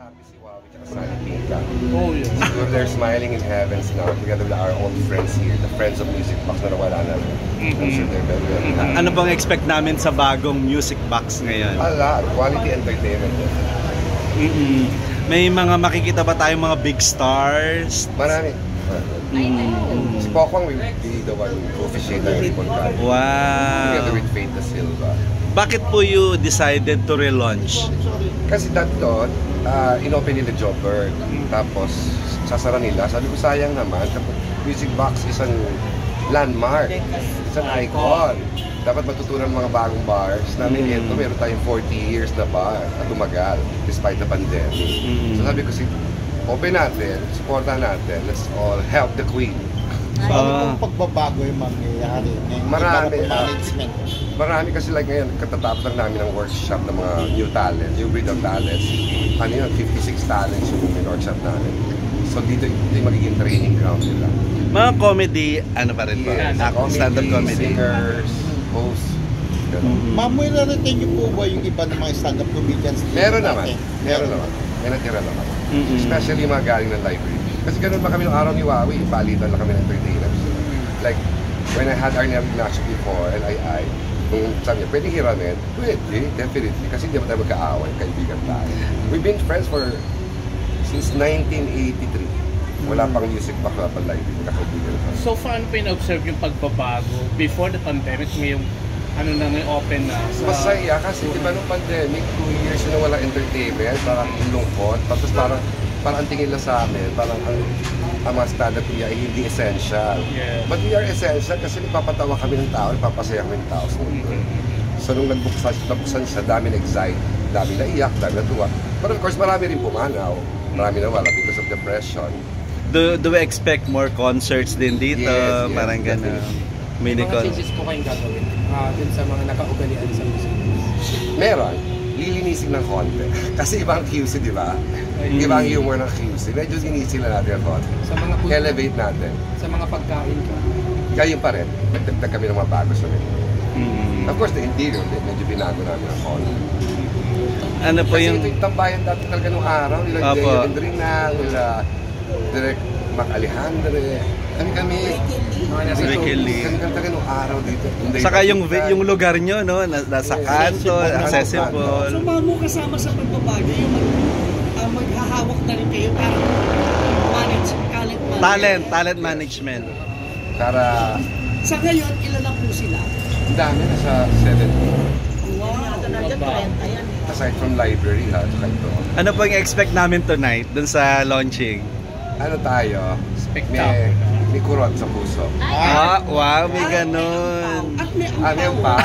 happy si Wawi at Sunny Pika. Oh, yes. Siguro they're smiling in heavens now together with our old friends here, the friends of Music Box na nawala na. I'm sure they're very happy. Ano bang expect namin sa bagong Music Box ngayon? A lot. Quality entertainment. May mga makikita ba tayong mga big stars? Marami. Si Pokwang will be the one who officiate the ribbon cutting. Together Wow! with Faith Da Silva. Bakit po you decided to relaunch? Kasi dito, inopen nila Jobbert. Tapos, sasara nila. Sabi ko, sayang naman. Music Box is an landmark. It's an icon. Dapat matutunan mga bagong bars. Namin ito, meron tayong 40 years na bar at tumagal despite the pandemic. So sabi ko, open natin, supportan natin. Let's all help the Queen. So, ano pong pagbabago yung mangyayari ngayong Marami, management? Marami kasi like ngayon, katatapos lang namin ng workshop ng mga new talents, new breed of talents. Ano yun, 56 talents yung workshop namin. So dito yung magiging training ground nila. Mga comedy, ano pa rin ba? Yes, Stand-up comedy. singers, hosts. Ma'am, may narating niyo po ba yung iba ng mga stand-up comedians? Meron naman. Meron naman. May natira naman. Especially mga galing ng library. Kasi ganun pa kami nung araw ni Wawi, palitan lang kami ng entertainers. Like, when I had Arnel Ignacio before, LII, kung sabi niya, pwede hiramin? Pwede, definitely. Kasi hindi naman tayo magkaaway, kaibigan tayo. We've been friends since 1983. Wala pang music pa pa library, magkakaibigan tayo. So paano pa in-observe yung pagbabago? Before the pandemic, may yung may open na sa... Masaya kasi di ba nung pandemic, 2 years na wala entertainment, parang lungkot. Tapos parang ang tingin lang sa amin, parang ang mga stand-up niya ay hindi essential. Yeah. But we are essential kasi nagpapatawa kami ng tao, nagpapasaya kami ng tao sa mundo. So nung nabuksan siya, dami na-excite, dami na-iyak, dami na-tuwa. But of course, marami rin pumanaw. Marami na wala because of depression. Do we expect more concerts din dito? Yes, Parang gano'n. Mga changes po kayong gagawin dun sa mga nakaugalian sa music? Meron. Lilinisin ng konti. Kasi iba ang QC, di ba? Iba ang humor ng QC. Medyo linisin na natin ang konti. Sa mga elevate natin. Sa mga pagkain ka? Ganyan pa rin. Nagdagdag kami ng mga bago sa menu. Of course, the interior, medyo binago namin ang konti. Ano po Kasi yung... ito yung tambayan dati talaga nung araw. Nila Deo Endrinal, nila Direk Mac Alejandre. Kami. Ricky Lee. Kami talaga nung araw dito. Saka yung lugar nyo, no? Nasa kanto, accessible. So, mo kasama sa pagbabago, yung maghahawak na rin kayo para talent management. Para... Sa ngayon, ilan na po sila? Ang dami, nasa 70. Wow! Aside from library, ha? Saka ito. Ano po yung expect namin tonight dun sa launching? Ano tayo? May kurot sa puso. Wow, may ganun. Ano yung pa?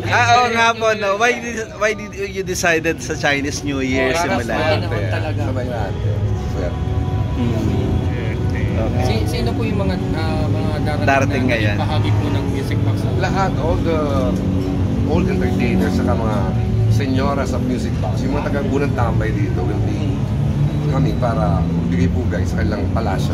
Oo nga po, no? Why did you decided sa Chinese New Year simulan? Sabay natin. Okay. Sino po yung mga darating ngayon? Bahagi po ng Music Box? Lahat, all the old entertainers, saka mga senyoras of Music Box, yung mga taga-unang tambay dito will be kami para bigay pugay sa kanilang palasyo.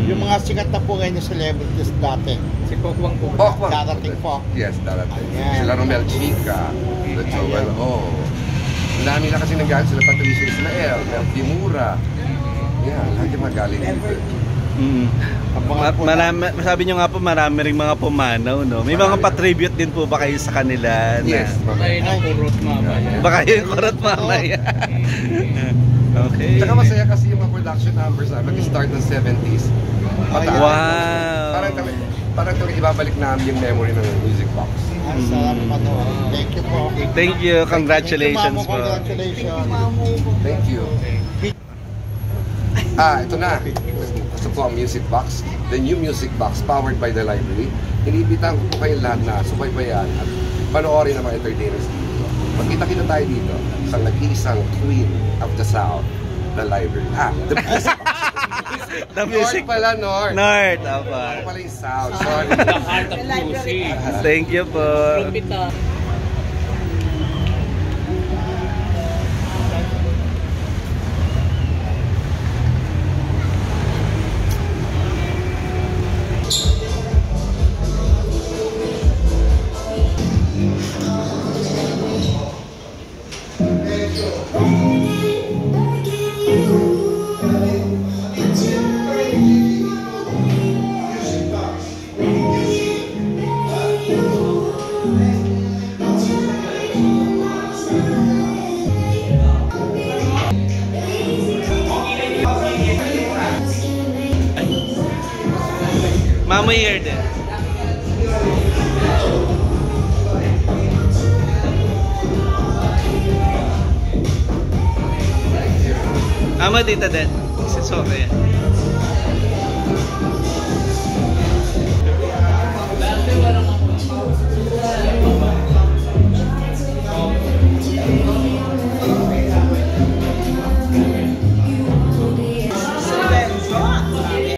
Yung mga sikat na po ngayon yung celebrities dati. Si Pokwang po. Darating po. Yes, darating. Ayan. Sila Romel Chica, the Joel O. Ang dami na kasi nagalit sila Patricia Ismael, Mel Kimura. Yan, lahat yung magaling dito. Sabi nyo nga po, marami rin mga pumanaw, no? May mga patribute din po ba kayo sa kanila? Yes, Kayo ng kurot mamaya. Baka yung kurot mamaya. Okay. Tsaka masaya kasi yung mga production numbers na nag-start ng 70s. Wow! Parang ibabalik namin yung memory ng Music Box. Thank you po. Thank you. Congratulations po. Congratulations. Thank you. Ito na. Ito po ang Music Box. The new Music Box powered by the library. Iniimbitahan ko po kayong lahat na subaybayan at panoorin ang mga entertainers dito. Magkita-kita tayo dito sa nag-iisang Queen of the South, the library. The Music Box. The music. North pala, North. North, apa. Ako pala yung South. Sorry. The heart of music. Thank you po. Trumpeta. Thank you. Mama year din. Mama dito din. Si Sophia.